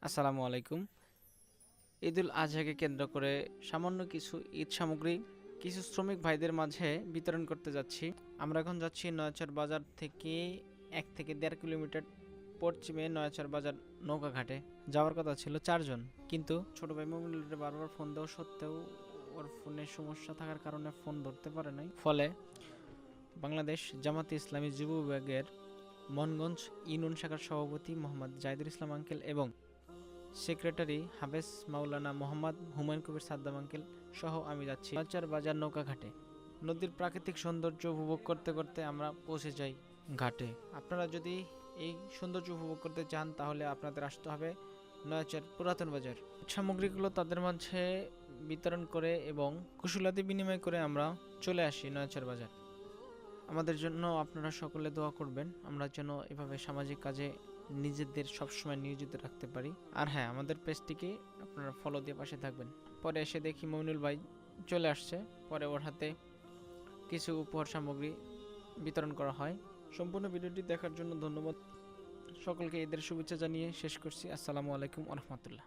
আসসালামু আলাইকুম। ঈদুল আজহাকে কেন্দ্র করে সামান্য কিছু ঈদ সামগ্রী কিছু শ্রমিক ভাইদের মাঝে বিতরণ করতে যাচ্ছি। আমরা এখন যাচ্ছি নয়াচর বাজার থেকে 1 থেকে 1.5 কিলোমিটার পশ্চিমে নয়াচর বাজার নৌকাঘাটে। যাওয়ার কথা ছিল 4 জন, কিন্তু ছোট ভাই মোমিনুলের বারবার ফোন দেওয়া সত্ত্বেও ওর ফোনের সমস্যা থাকার কারণে ফোন ধরতে পারে নাই। ফলে বাংলাদেশ জামাতে ইসলামী যুব বিভাগের মনগঞ্জ ইউনিয়ন শাখার সভাপতি মোহাম্মদ জাহিদুল ইসলাম আঙ্কেল এবং সেক্রেটারি হাবেস মাওলানা মোহাম্মদ হুমায়ুন কবির সাদ্দাম আঙ্কেল সহ আমি যাচ্ছি নয়াচর বাজার নৌকাঘাটে। নদীর প্রাকৃতিক সৌন্দর্য উপভোগ করতে করতে আমরা পৌঁছে যাই ঘাটে। আপনারা যদি এই সৌন্দর্য উপভোগ করতে চান তাহলে আপনাদের আসতে হবে নয়াচর পুরাতন বাজার। সামগ্রীগুলো তাদের মাঝে বিতরণ করে এবং কুশলাদি বিনিময় করে আমরা চলে আসি নয়াচর বাজার। আমাদের জন্য আপনারা সকলে দোয়া করবেন, আমরা যেন এভাবে সামাজিক কাজে নিজেদের সবসময় নিয়োজিত রাখতে পারি। আর হ্যাঁ, আমাদের পেজটিকে আপনারা ফলো দিয়ে পাশে থাকবেন। পরে এসে দেখি মইনুল ভাই চলে আসছে, পরে ওর হাতে কিছু উপহার সামগ্রী বিতরণ করা হয়। সম্পূর্ণ ভিডিওটি দেখার জন্য ধন্যবাদ সকলকে। ঈদের শুভেচ্ছা জানিয়ে শেষ করছি। আসসালামু আলাইকুম ওয়া রাহমাতুল্লাহ।